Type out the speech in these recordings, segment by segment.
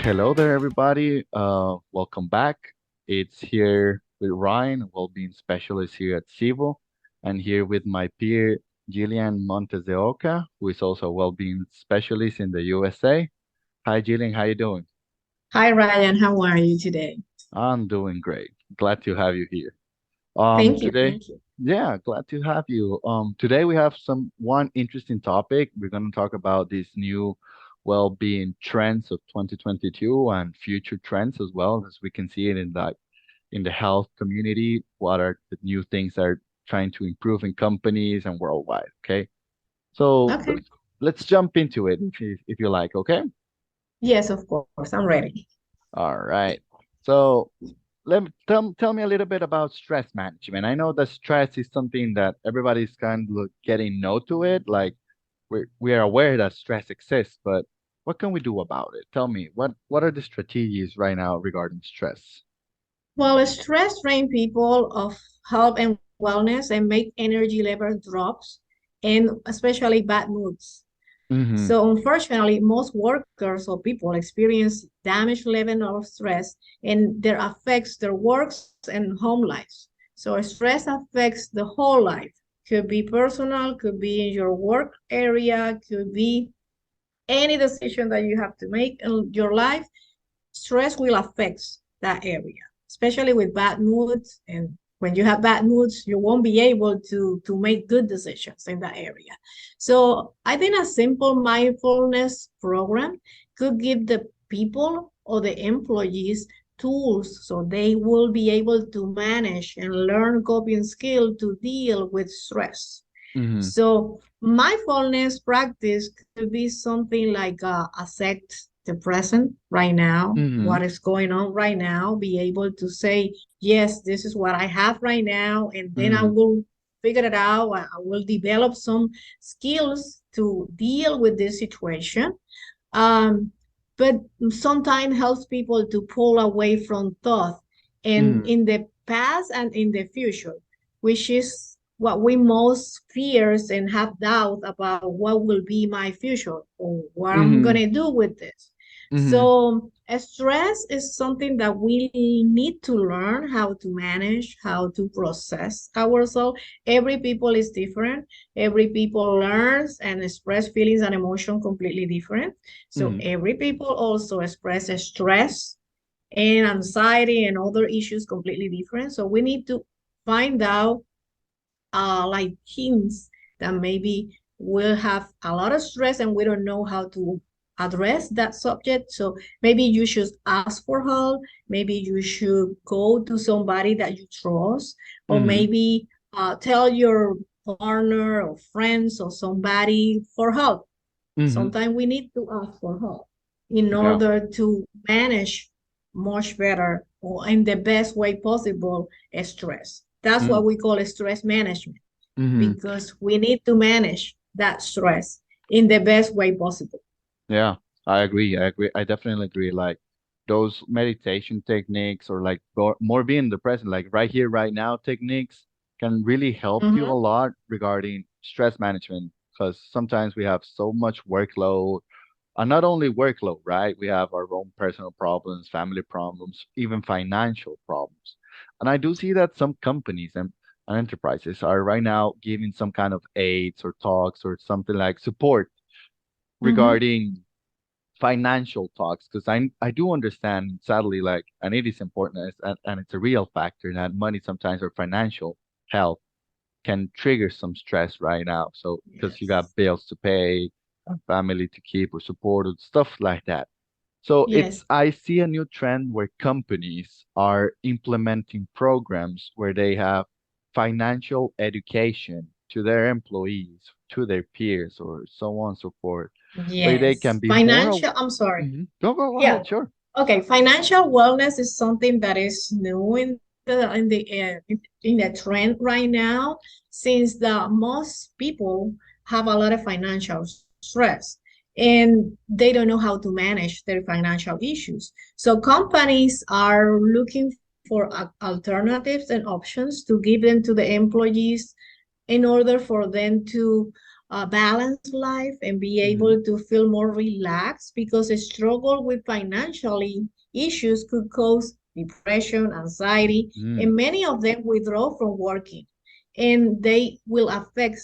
Hello there, everybody. Welcome back. It's here with Ryan, well-being specialist here at Zevo, and here with my peer Yilian Montes who is also a well-being specialist in the USA. Hi, Jillian. How you doing? Hi Ryan, how are you today? I'm doing great. Glad to have you here. Thank you, Today, thank you. yeah, glad to have you. Today we have one interesting topic. We're going to talk about these new well-being trends of 2022 and future trends as well, as we can see it in the health community. What are the new things that are trying to improve in companies and worldwide? Okay, so Okay. let's jump into it if you like. Okay. Yes, of course, I'm ready. All right. So tell me a little bit about stress management. I know that stress is something that everybody's kind of getting no to it. Like we are aware that stress exists, but what can we do about it? Tell me, what are the strategies right now regarding stress? Well, stress drain people of health and wellness and make energy level drops and especially bad moods. Mm-hmm. So unfortunately, most workers or people experience damage level of stress and that affects their works and home lives. So stress affects the whole life. Could be personal, could be in your work area, could be any decision that you have to make in your life, stress will affect that area, especially with bad moods. And when you have bad moods, you won't be able to make good decisions in that area. So I think a simple mindfulness program could give the people or the employees tools so they will be able to manage and learn coping skill to deal with stress. Mm-hmm. So mindfulness practice could be something like accept the present right now, Mm-hmm. what is going on right now, be able to say, yes, this is what I have right now, and then I Mm-hmm. will figure it out. I will develop some skills to deal with this situation. Um, but sometimes helps people to pull away from thought and Mm-hmm. in the past and in the future, which is what we most fears and have doubt about what will be my future or what I'm Mm-hmm. gonna do with this. Mm-hmm. So stress is something that we need to learn how to manage, how to process ourselves. Every people is different. Every people learns and express feelings and emotion completely different. So Mm-hmm. every people also express stress and anxiety and other issues completely different. So we need to find out like hints that maybe we'll have a lot of stress and we don't know how to address that subject. So maybe you should ask for help. Maybe you should go to somebody that you trust, or Mm-hmm. maybe tell your partner or friends or somebody for help. Mm-hmm. Sometimes we need to ask for help in Yeah. order to manage much better or in the best way possible stress. That's what we call stress management Mm-hmm. because we need to manage that stress in the best way possible. Yeah, I agree. I agree. I definitely agree. Like those meditation techniques or like more being in the present, like right here, right now techniques can really help you a Mhm. lot regarding stress management because sometimes we have so much workload and not only workload, right? We have our own personal problems, family problems, even financial problems. And I do see that some companies and enterprises are right now giving some kind of aids or talks or something like support Mhm. regarding financial talks because I do understand sadly like and it is important and it's a real factor that money sometimes or financial health can trigger some stress right now so because you got Yes. bills to pay a family to keep or support or stuff like that so Yes. I see a new trend where companies are implementing programs where they have financial education to their employees to their peers or so on and so forth where they can Yes. be more I'm sorry. go Yeah. ahead, sure. Okay. Financial wellness is something that is new in the trend right now, since the most people have a lot of financial stress and they don't know how to manage their financial issues. So companies are looking for alternatives and options to give them to the employees in order for them to a balanced life and be Mm-hmm. able to feel more relaxed because a struggle with financially issues could cause depression, anxiety, Mm-hmm. and many of them withdraw from working and they will affect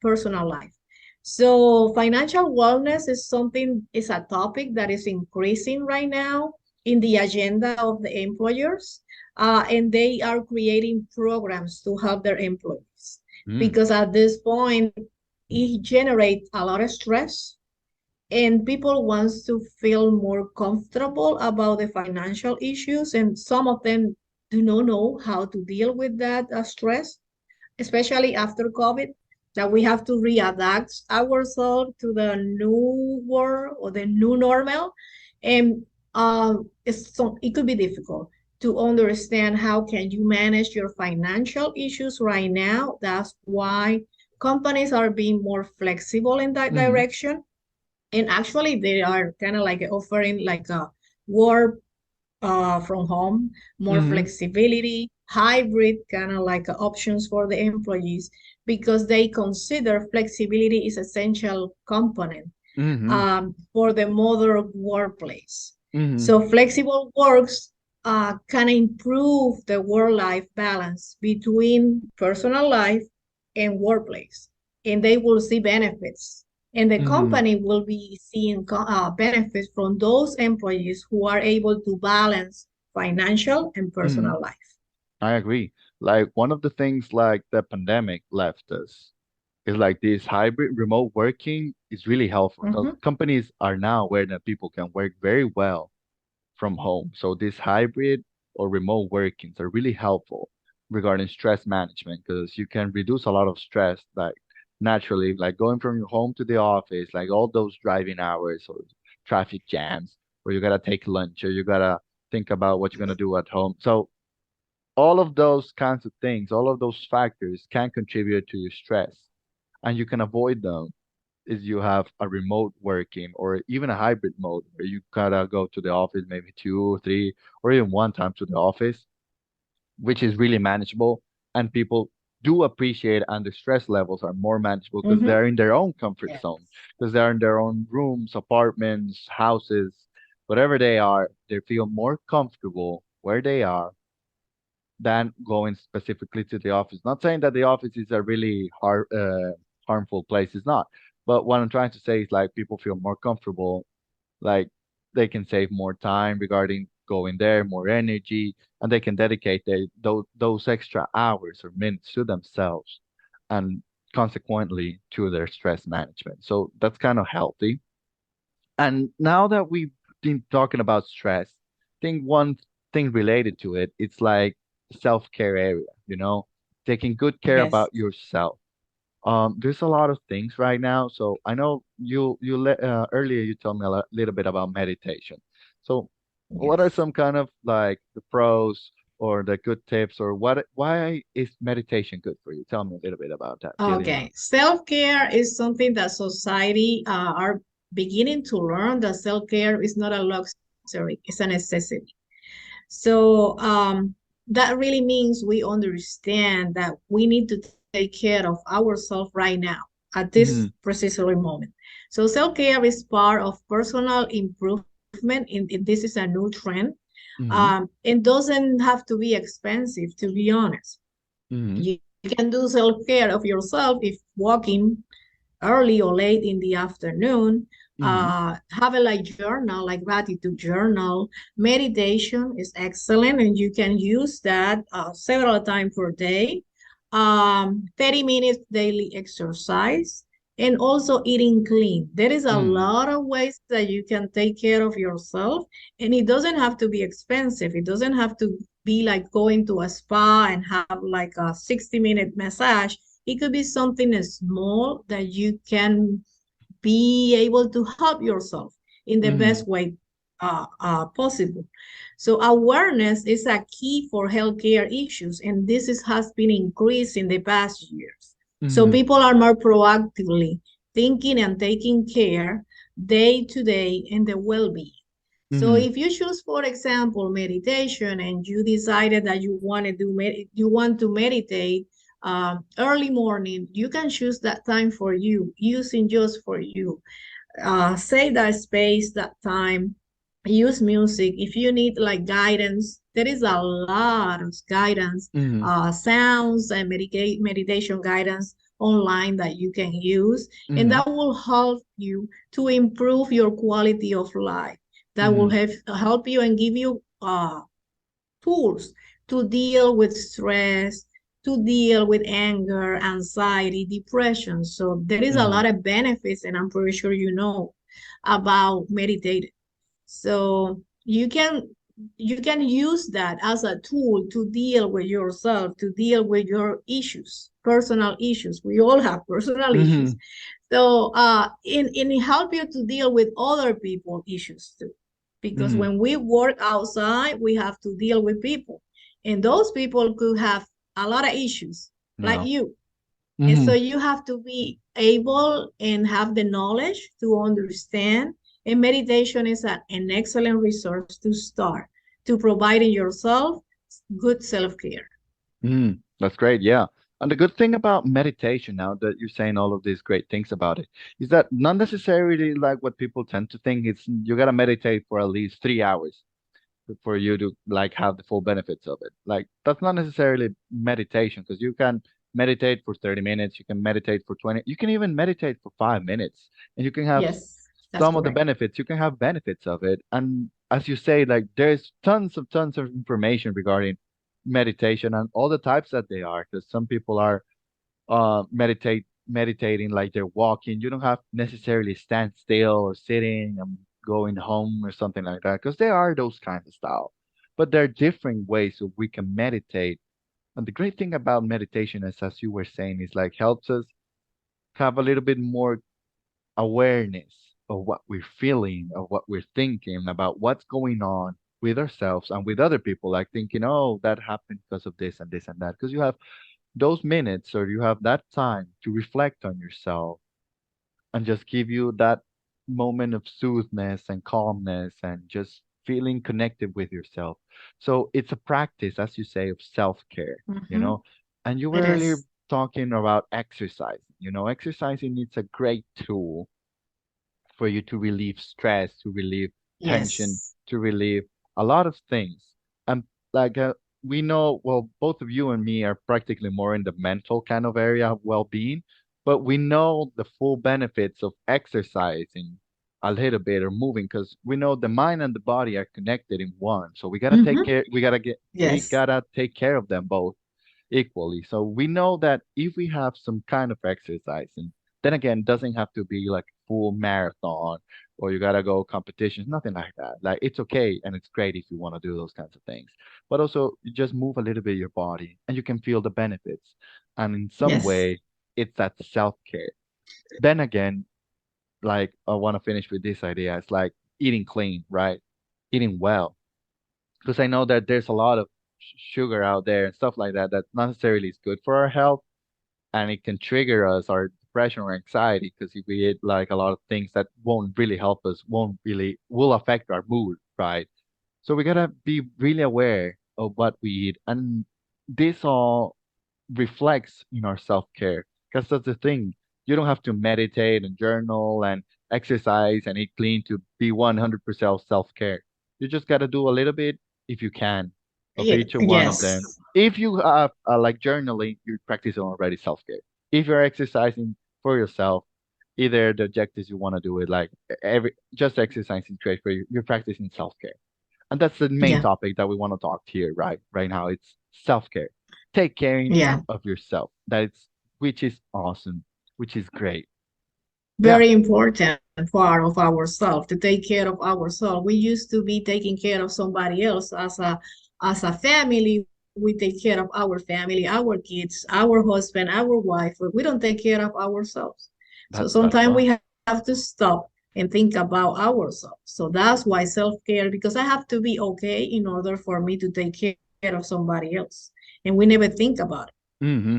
personal life. So financial wellness is a topic that is increasing right now in the agenda of the employers, and they are creating programs to help their employees because at this point it generates a lot of stress and people wants to feel more comfortable about the financial issues and some of them do not know how to deal with that stress, especially after COVID, that we have to readapt ourselves to the new world or the new normal. And it could be difficult to understand how can you manage your financial issues right now. That's why companies are being more flexible in that Mm-hmm. direction. And actually, they are kind of like offering like a work from home, more Mm-hmm. flexibility, hybrid kind of like options for the employees because they consider flexibility is essential component Mm-hmm. for the modern workplace. Mm-hmm. So flexible works can improve the work-life balance between personal life and workplace, and they will see benefits. And the Mm-hmm. company will be seeing benefits from those employees who are able to balance financial and Mm-hmm. personal life. I agree. Like one of the things like the pandemic left us is like this hybrid remote working is really helpful because Mhm. companies are now aware that people can work very well from home. So this hybrid or remote workings are really helpful regarding stress management because you can reduce a lot of stress like naturally, like going from your home to the office, like all those driving hours or traffic jams, or you gotta take lunch or you gotta think about what you're gonna do at home. So all of those kinds of things, all of those factors can contribute to your stress, and you can avoid them if you have a remote working or even a hybrid mode where you gotta go to the office maybe two, three, or even one time to the office, which is really manageable. And people do appreciate and the stress levels are more manageable because Mhm. they're in their own comfort Yeah. zone, because they're in their own rooms, apartments, houses, whatever they are, they feel more comfortable where they are than going specifically to the office. Not saying that the office is a really harmful place. It's not. But what I'm trying to say is like people feel more comfortable, like they can save more time regarding going there, more energy, and they can dedicate those extra hours or minutes to themselves and consequently to their stress management. So that's kind of healthy. And now that we've been talking about stress, I think one thing related to it, it's like self-care area, taking good care Yes. about yourself. There's a lot of things right now. So I know earlier you told me a little bit about meditation. So what are Yes. some kind of like the pros or the good tips or why is meditation good for you? Tell me a little bit about that, Yilian. Okay. Self-care is something that society are beginning to learn that self-care is not a luxury, it's a necessity. So that really means we understand that we need to take care of ourselves right now at this Mm-hmm. precisely moment. So self-care is part of personal improvement. In this is a new trend, Mm-hmm. and doesn't have to be expensive. To be honest, Mm-hmm. you can do self-care of yourself if walking early or late in the afternoon. Mm-hmm. Have a like journal, like gratitude journal. Meditation is excellent, and you can use that several times per day. 30 minutes daily exercise, and also eating clean. There is a Mm-hmm. lot of ways that you can take care of yourself, and it doesn't have to be expensive. It doesn't have to be like going to a spa and have like a 60-minute massage. It could be something small that you can be able to help yourself in the Mm-hmm. best way possible. So awareness is a key for healthcare issues, and has been increased in the past years. So Mm-hmm. people are more proactively thinking and taking care day to day in the well-being. So Mm-hmm. if you choose, for example, meditation, and you decided that you want to meditate early morning, you can choose that time for you, using just for you. Save that space, that time, use music. If you need like guidance, there is a lot of guidance, Mm-hmm. sounds and meditation guidance online that you can use, and Mm-hmm. that will help you to improve your quality of life. That will Mm-hmm. help you and give you tools to deal with stress, to deal with anger, anxiety, depression. So there is a Mm-hmm. lot of benefits, and I'm pretty sure you know about meditating. So you can use that as a tool to deal with yourself, to deal with your issues, personal issues. We all have personal issues. Mm-hmm. So in help you to deal with other people issues too. Because Mm-hmm. when we work outside, we have to deal with people. And those people could have a lot of issues, like Yeah. you. And so Mm-hmm. you have to be able and have the knowledge to understand. And meditation is an excellent resource to start to providing yourself good self-care. That's great. Yeah. And the good thing about meditation, now that you're saying all of these great things about it, is that not necessarily like what people tend to think. It's you gotta meditate for at least 3 hours for you to like have the full benefits of it. Like that's not necessarily meditation because you can meditate for 30 minutes, you can meditate for 20, you can even meditate for 5 minutes and you can have Yes, that's some of the correct. benefits, you can have benefits of it. And as you say, like there's tons of information regarding meditation and all the types that they are, because some people are meditating like they're walking. You don't have necessarily stand still or sitting and going home or something like that, because there are those kinds of style. But there are different ways that we can meditate. And the great thing about meditation is, as you were saying, is like helps us have a little bit more awareness of what we're feeling, of what we're thinking, about what's going on with ourselves and with other people, like thinking, oh, that happened because of this and this and that. Because you have those minutes or you have that time to reflect on yourself and just give you that moment of soothness and calmness and just feeling connected with yourself. So it's a practice, as you say, of self-care, you Mm-hmm. know. And you were It earlier is. talking about exercising. Exercising is a great tool for you to relieve stress, to relieve tension, Yes. to relieve a lot of things. And like we know, well, both of you and me are practically more in the mental kind of area of well-being, but we know the full benefits of exercising a little bit or moving because we know the mind and the body are connected in one. So we gotta take Mm-hmm. care. We Yes. gotta take care of them both equally. So we know that if we have some kind of exercise, and then again, doesn't have to be like full marathon or you gotta go competitions, nothing like that. Like it's okay and it's great if you want to do those kinds of things. But also you just move a little bit your body and you can feel the benefits. And in some Yes. way, it's that self-care. Then again, like I want to finish with this idea. It's like eating clean, right? Eating well because I know that there's a lot of sugar out there and stuff like that that not necessarily is good for our health, and it can trigger us our depression or anxiety because if we eat like a lot of things that won't really help us, won't really will affect our mood, right? So we gotta be really aware of what we eat, and this all reflects in our self-care. Because that's the thing. You don't have to meditate and journal and exercise and eat clean to be 100% self-care. You just got to do a little bit if you can of each one of them. Yes. If you have like journaling, you're practicing already self-care. If you're exercising for yourself, either the objectives you want to do it like every just exercising great for you, you're practicing self-care. And that's the main Yeah. topic that we want to talk here, right now. It's self-care. Take caring Yeah. of yourself. That's which is awesome, which is great. Yeah, Very important part of ourselves to take care of ourselves. We used to be taking care of somebody else as a family. We take care of our family, our kids, our husband, our wife, but we don't take care of ourselves. So that's sometimes why. we have to stop and think about ourselves. So that's why self-care, because I have to be okay in order for me to take care of somebody else. And we never think about it. Mm-hmm.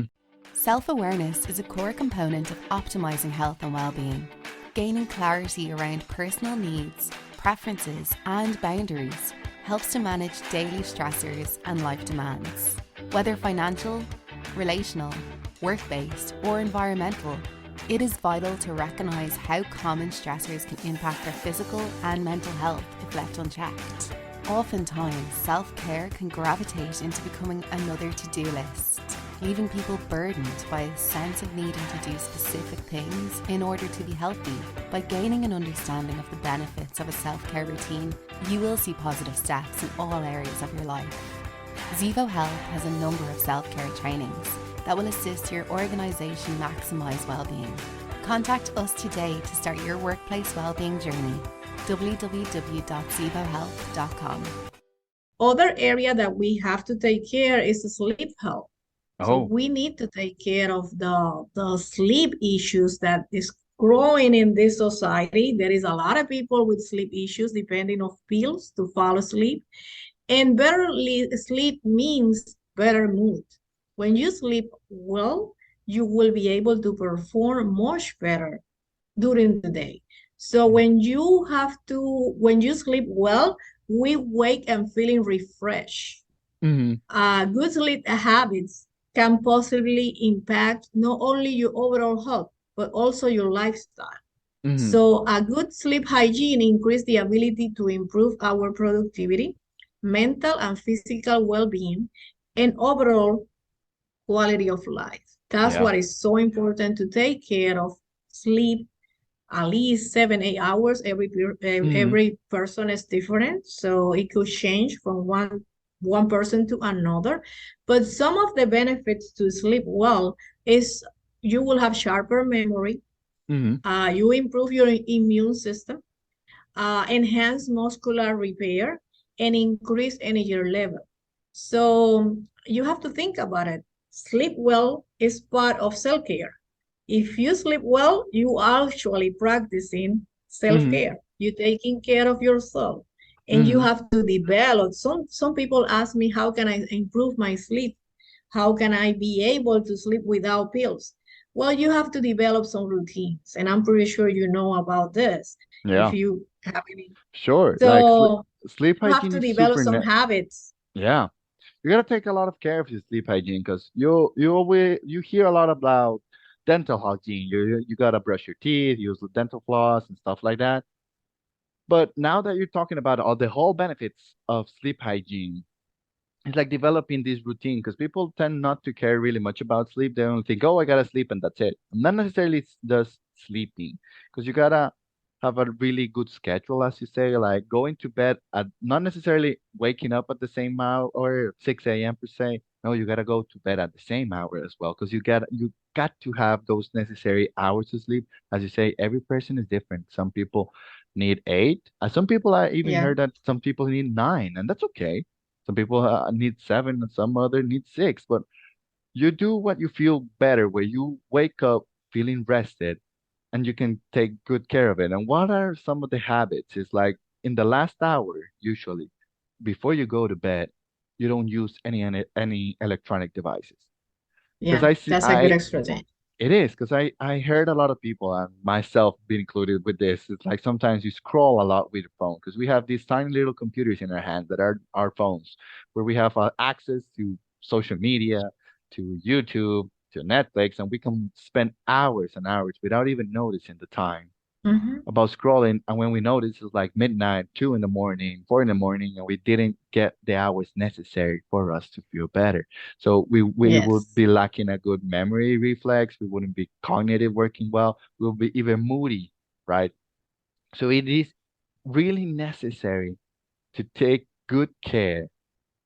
Self-awareness is a core component of optimizing health and well-being. Gaining clarity around personal needs, preferences, and boundaries helps to manage daily stressors and life demands. Whether financial, relational, work-based, or environmental, it is vital to recognise how common stressors can impact our physical and mental health if left unchecked. Oftentimes, self-care can gravitate into becoming another to-do list, leaving people burdened by a sense of needing to do specific things in order to be healthy. By gaining an understanding of the benefits of a self-care routine, you will see positive steps in all areas of your life. Zevo Health has a number of self-care trainings that will assist your organisation maximise well-being. Contact us today to start your workplace well-being journey. www.zevohealth.com. Other area that we have to take care is the sleep health. So Oh. we need to take care of the sleep issues that is growing in this society. There is a lot of people with sleep issues depending on pills to fall asleep. And better sleep means better mood. When you sleep well, you will be able to perform much better during the day. So when you sleep well, we wake and feeling refreshed. Good sleep habits can possibly impact not only your overall health, but also your lifestyle. So a good sleep hygiene increases the ability to improve our productivity, mental and physical well-being, and overall quality of life. That's Yeah. what is so important, to take care of sleep at least 7-8 hours. Every person is different, so it could change from one person to another. But some of the benefits to sleep well is you will have sharper memory, you improve your immune system, enhance muscular repair, and increase energy level. So you have to think about it. Sleep well is part of self-care. If you sleep well, you are actually practicing self-care. You're taking care of yourself. And you have to develop. Some people ask me, how can I improve my sleep? How can I be able to sleep without pills? Well, you have to develop some routines. And I'm pretty sure you know about this. If Yeah. you have any. Sure. Like So sleep you have hygiene to is develop super some habits. yeah. You gotta take a lot of care of your sleep hygiene because you hear a lot about dental hygiene. You gotta brush your teeth, use the dental floss and stuff like that. But now that you're talking about all the whole benefits of sleep hygiene, it's like developing this routine because people tend not to care really much about sleep. They only think, oh, I gotta sleep and that's it. Not necessarily just sleeping because you gotta have a really good schedule, as you say, like going to bed at not necessarily waking up at the same hour or 6 a.m. per se. No, you gotta go to bed at the same hour as well because you got to have those necessary hours of sleep. As you say, every person is different. Some people need 8. Some people I even Yeah. heard that some people need 9, and that's okay. Some people need 7 and some other need 6, but you do what you feel better, where you wake up feeling rested and you can take good care of it. And what are some of the habits? It's like in the last hour, usually, before you go to bed, you don't use any electronic devices. Because Yeah, that's a good explanation. it is because I heard a lot of people and myself being included with this. It's like sometimes you scroll a lot with your phone because we have these tiny little computers in our hands that are our phones, where we have access to social media, to YouTube, to Netflix, and we can spend hours and hours without even noticing the time Mm-hmm. about scrolling. And when we notice, it's like midnight, 2 in the morning, 4 in the morning, and we didn't get the hours necessary for us to feel better. So we would Yes. be lacking a good memory reflex. We wouldn't be cognitive working well. We'll be even moody, right? So it is really necessary to take good care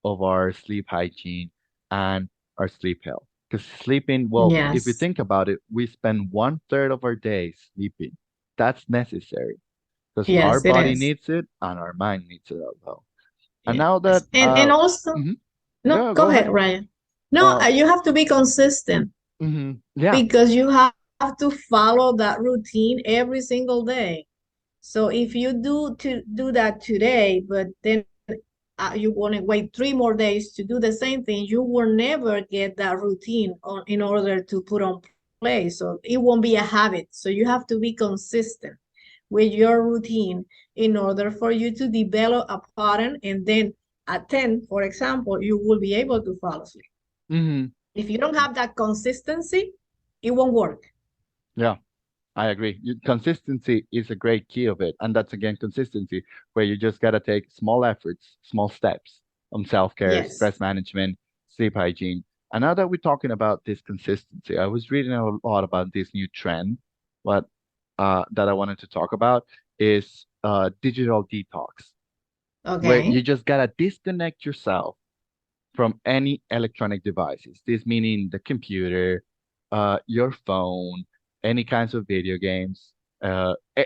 of our sleep hygiene and our sleep health. Because sleeping, well, if you Yes. think about it, we spend 1/3 of our day sleeping. That's necessary because our Yes, it body is. needs it and our mind needs it as well. And Yes. now that And also, mhm, no, go go ahead. ahead, Ryan. No, Uh you have to be consistent, yeah. because you have to follow that routine every single day. So if you do that today, but then you want to wait 3 more days to do the same thing, you will never get that routine on in order to put on place. So it won't be a habit. So you have to be consistent with your routine in order for you to develop a pattern. And then at 10, for example, you will be able to fall asleep. If you don't have that consistency, it won't work. Yeah, I agree. Consistency is a great key of it. And that's again consistency, where you just got to take small efforts, small steps on self care, Yes. stress management, sleep hygiene. And now that we're talking about this consistency, I was reading a lot about this new trend. What that I wanted to talk about is digital detox, where Okay. you just got to disconnect yourself from any electronic devices. This meaning the computer, your phone, any kinds of video games,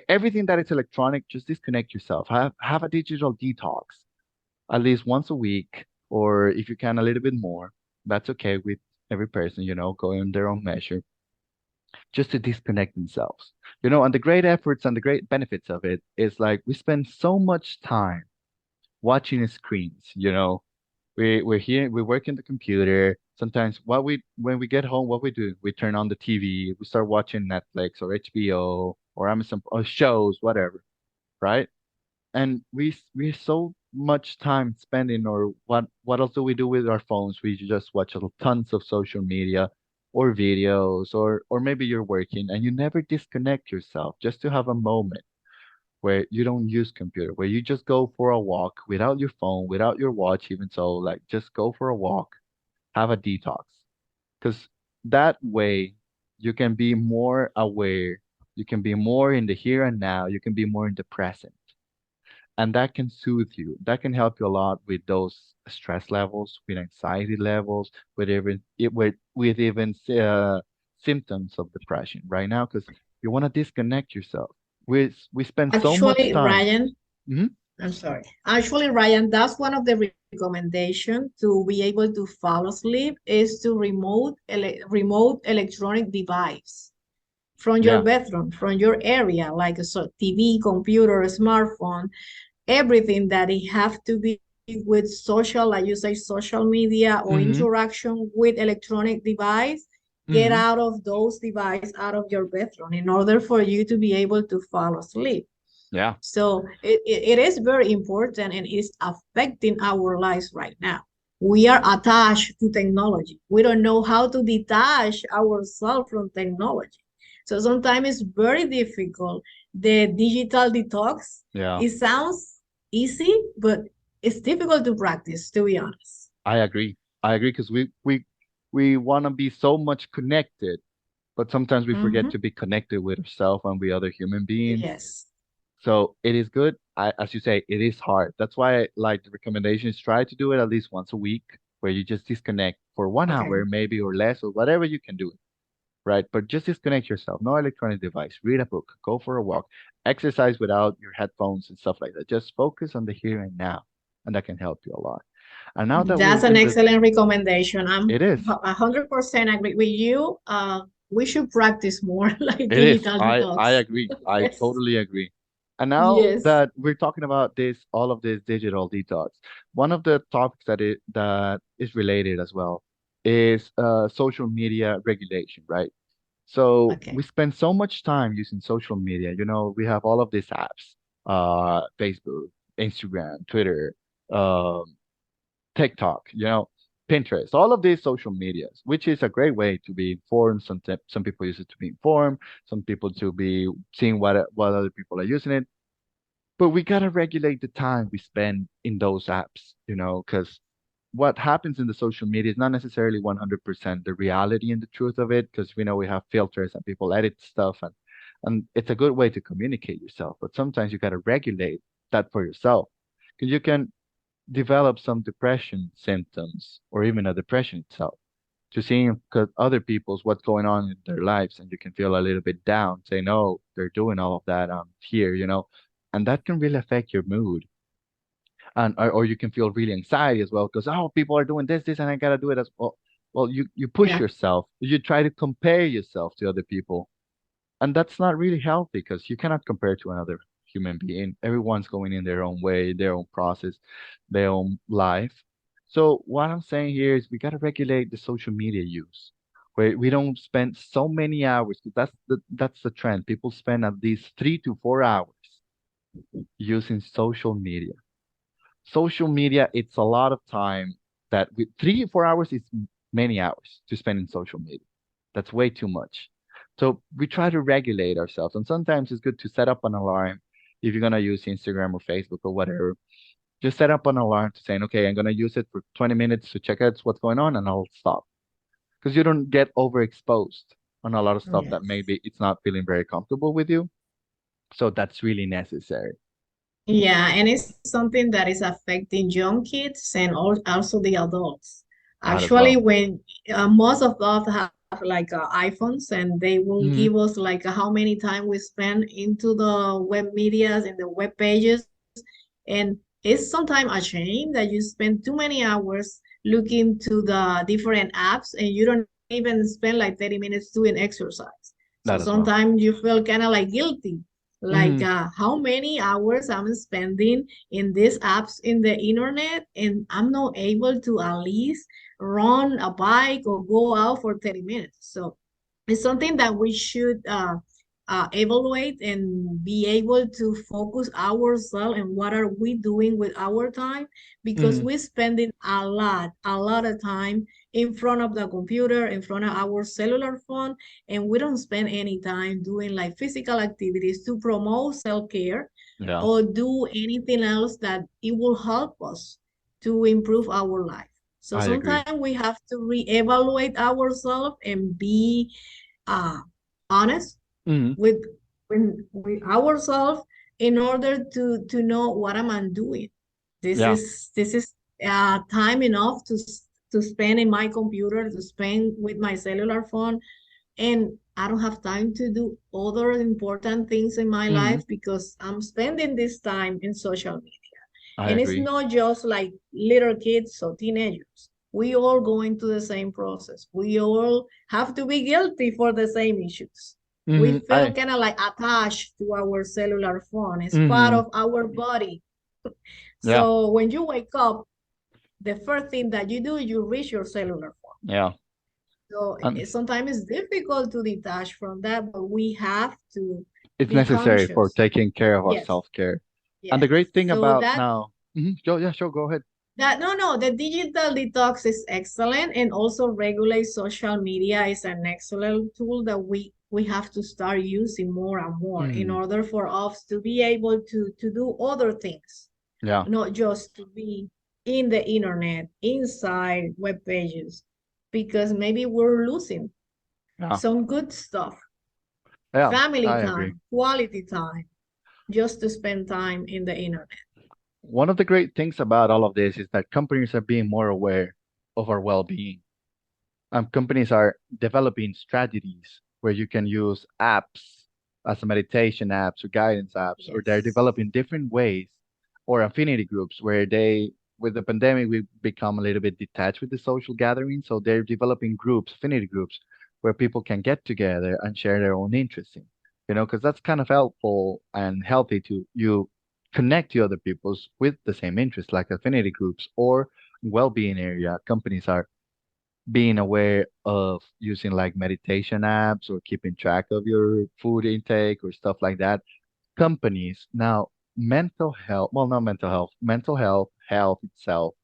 everything that is electronic. Just disconnect yourself. Have a digital detox at least once a week, or if you can, a little bit more. That's okay with every person, going on their own measure, just to disconnect themselves. And the great efforts and the great benefits of it is like we spend so much time watching screens. We're here, we work in the computer. Sometimes when we get home, what we do, we turn on the TV, we start watching Netflix or HBO or Amazon or shows, whatever, right? And we're so much time spending, or what else do we do with our phones? We just watch tons of social media or videos, or maybe you're working and you never disconnect yourself just to have a moment where you don't use computer, where you just go for a walk without your phone, without your watch, even so, like just go for a walk, have a detox. Because that way you can be more aware, you can be more in the here and now, you can be more in the present. And that can soothe you. That can help you a lot with those stress levels, with anxiety levels, with even symptoms of depression right now, because you want to disconnect yourself. We spend so much Actually, time. Ryan, Mhm. I'm sorry. Actually, Ryan, that's one of the recommendation to be able to fall asleep is to remote electronic device from your Yeah. bedroom, from your area, like a TV, computer, smartphone, everything that it have to be with social, like you say, social media or Hmm. interaction with electronic device, get Hmm. out of those devices out of your bedroom in order for you to be able to fall asleep. Yeah. So it is very important and it's affecting our lives right now. We are attached to technology. We don't know how to detach ourselves from technology. So sometimes it's very difficult. The digital detox, Yeah. it sounds easy, but it's difficult to practice, to be honest. I agree. I agree because we want to be so much connected, but sometimes we forget Hmm. to be connected with ourselves and with other human beings. Yes. So it is good. As you say, it is hard. That's why like the recommendation is try to do it at least once a week, where you just disconnect for one Okay. hour, maybe or less, or whatever you can do, right? But just disconnect yourself. No electronic device. Read a book. Go for a walk. Exercise without your headphones and stuff like that. Just focus on the here and now, and that can help you a lot. And now that we're That's an in the, excellent recommendation. I'm it is. 100% agree with you. We should practice more like It is. digital I detox. agree. I Yes. totally agree. And now Yes. that we're talking about all of this digital detox, one of the topics that is related as well is social media regulation, right? So we Okay. spend so much time using social media. We have all of these apps, Facebook, Instagram, Twitter, um, TikTok, Pinterest, all of these social medias, which is a great way to be informed. Some people use it to be informed, some people to be seeing what other people are using it. But we gotta regulate the time we spend in those apps, because what happens in the social media is not necessarily 100% the reality and the truth of it, because we know we have filters and people edit stuff, and it's a good way to communicate yourself. But sometimes you gotta regulate that for yourself, because you can develop some depression symptoms or even a depression itself, to seeing other people's what's going on in their lives, and you can feel a little bit down, say no, they're doing all of that, here, and that can really affect your mood. And or you can feel really anxiety as well, because people are doing this and I gotta do it as well. Well, you push Yeah. yourself, you try to compare yourself to other people, and that's not really healthy, because you cannot compare to another human being. Everyone's going in their own way, their own process, their own life. So what I'm saying here is we got to regulate the social media use, where we don't spend so many hours, 'cause that's the trend. People spend at least 3 to 4 hours using social media. Social media, it's a lot of time. 3 to 4 hours is many hours to spend in social media. That's way too much. So we try to regulate ourselves. And sometimes it's good to set up an alarm if you're going to use Instagram or Facebook or whatever. Just set up an alarm to saying, okay, I'm going to use it for 20 minutes to check out what's going on and I'll stop. Because you don't get overexposed on a lot of stuff that Yes. maybe it's not feeling very comfortable with you. So that's really necessary. Yeah, and it's something that is affecting young kids and also the adults. That as Actually, well. when most of us have like iPhones, and they will Hmm. give us like how many time we spend into the web medias and the web pages, and it's sometimes a shame that you spend too many hours looking to the different apps and you don't even spend like 30 minutes doing exercise. So That as well. sometimes you feel kind of like guilty, like Hmm. how many hours I'm spending in these apps in the internet, and I'm not able to at least run a bike or go out for 30 minutes. So it's something that we should evaluate and be able to focus ourselves and what are we doing with our time, because Hmm. we're spending a lot of time in front of the computer, in front of our cellular phone, and we don't spend any time doing like physical activities to promote self-care Yeah, or do anything else that it will help us to improve our life. So I agree. sometimes we have to reevaluate ourselves and be uh, honest Hmm. with with ourselves in order to know what am I doing. Yeah. This is time enough to spend in my computer, to spend with my cellular phone, and I don't have time to do other important things in my Hmm. life because I'm spending this time in social media. I And it's agree. not just like little kids or teenagers. We all go into the same process. We all have to be guilty for the same issues. We Hmm. feel kind of like attached to our cellular phone. It's part Hmm. of our body. Yeah. So when you wake up, the first thing that you do, you reach your cellular phone. Yeah. So And sometimes it's difficult to detach from that, but we have to it's be necessary for conscious. taking care of our Yes, self-care. And the yes. great thing So about now, go, yeah, sure, go ahead. no, the digital detox is excellent, and also regulate social media is an excellent tool that we have to start using more and more in Mm, order for us to be able to do other things, yeah, not just to be in the internet, inside web pages, because maybe we're losing yeah, some good stuff, yeah, family I agree. time, quality time, just to spend time in the internet. One of the great things about all of this is that companies are being more aware of our well-being. Companies are developing strategies where you can use apps as a meditation apps or guidance apps, or they're Yes. developing different ways or affinity groups where they, with the pandemic, we become a little bit detached with the social gathering. So they're developing groups, affinity groups, where people can get together and share their own interests in, because that's kind of helpful and healthy to you connect to other people's with the same interests, like affinity groups or well-being area. Companies are being aware of using like meditation apps or keeping track of your food intake or stuff like that. Companies now, mental health, well, not mental health, health itself,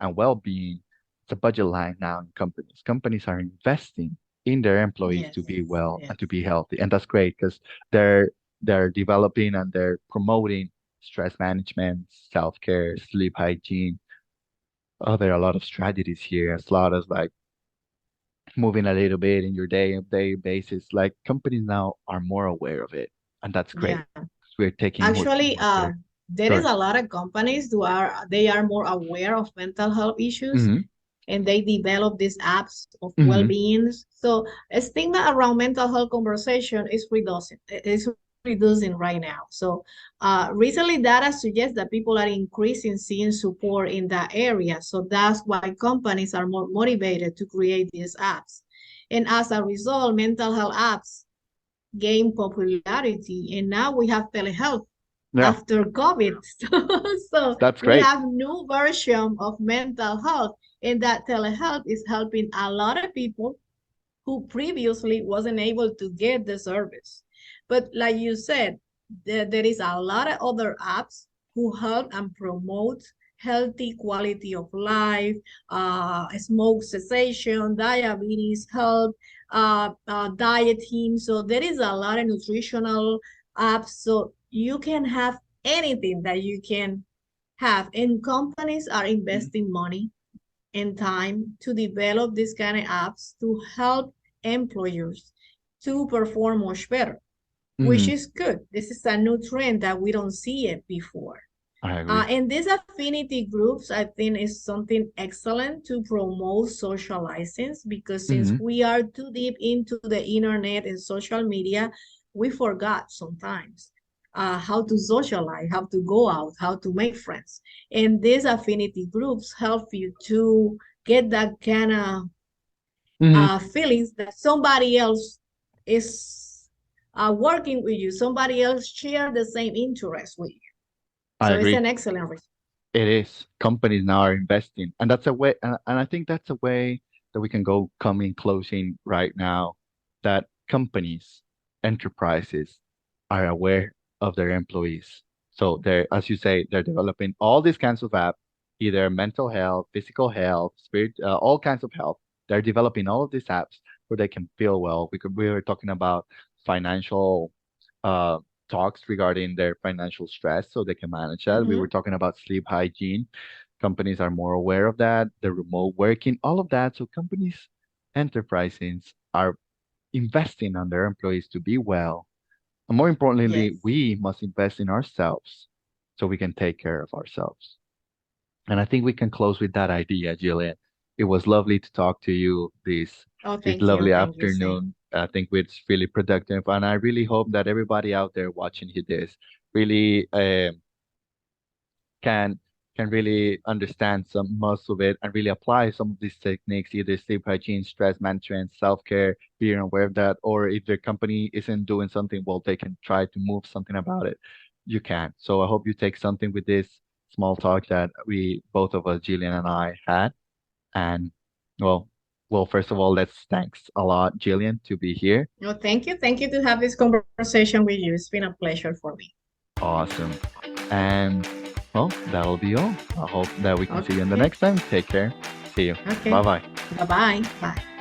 and well-being, it's a budget line now in companies. Companies are investing in their employees Yes. to be well Yes. and to be healthy, and that's great because they're developing and they're promoting stress management, self-care, sleep hygiene. Oh, there are a lot of strategies here, as lot as like moving a little bit in your day-to-day basis. Like companies now are more aware of it, and that's great. Yeah. 'Cause we're taking Actually, more care. there is Sure. a lot of companies who are they are more aware of mental health issues, Hmm. and they develop these apps of Hmm. well-being. So a stigma around mental health conversation is reducing right now. So recently data suggests that people are increasing seeing support in that area. So that's why companies are more motivated to create these apps. And as a result, mental health apps gain popularity, and now we have telehealth Yeah, after COVID. So that's we great. have new version of mental health, and that telehealth is helping a lot of people who previously wasn't able to get the service. But like you said, there is a lot of other apps who help and promote healthy quality of life, smoke cessation, diabetes, health, dieting. So there is a lot of nutritional apps. So you can have anything that you can have. And companies are Mhm. investing money and time to develop these kind of apps to help employers to perform much better, which Mhm. is good. This is a new trend that we don't see it before. I agree. And these affinity groups, I think, is something excellent to promote socializing because since Mhm. we are too deep into the internet and social media, we forgot sometimes how to socialize, how to go out, how to make friends. And these affinity groups help you to get that kind of Mhm. feelings that somebody else is working with you, somebody else share the same interest with you. I So it's agree. an excellent resource. It is. Companies now are investing, and that's a way, and I think that's a way that we can go coming closing right now, that companies, enterprises are aware of their employees. So they're, as you say, they're developing all these kinds of apps, either mental health, physical health, spirit, all kinds of health. They're developing all of these apps where they can feel well. We were talking about financial uh, talks regarding their financial stress so they can manage that. We were Mhm. talking about sleep hygiene. Companies are more aware of that, the remote working, all of that. So companies, enterprises are investing on their employees to be well. And more importantly, Yes. we must invest in ourselves so we can take care of ourselves. And I think we can close with that idea, Jillian. It was lovely to talk to you Oh, this thank you. lovely Thank you, Sam. afternoon. I think it's really productive, and I really hope that everybody out there watching this really can can really understand some most of it and really apply some of these techniques, either sleep hygiene, stress management, self-care, being aware of that, or if their company isn't doing something, well, they can try to move something about it. You can. So I hope you take something with this small talk that we both of us, Jillian and I, had. And well, first of all, let's thanks a lot, Jillian, to be here. No, thank you. Thank you to have this conversation with you. It's been a pleasure for me. Awesome. And well, that'll be all. I hope that we can see you in the Okay. next time. Take care. See you. Okay. Bye bye. Bye-bye. Bye.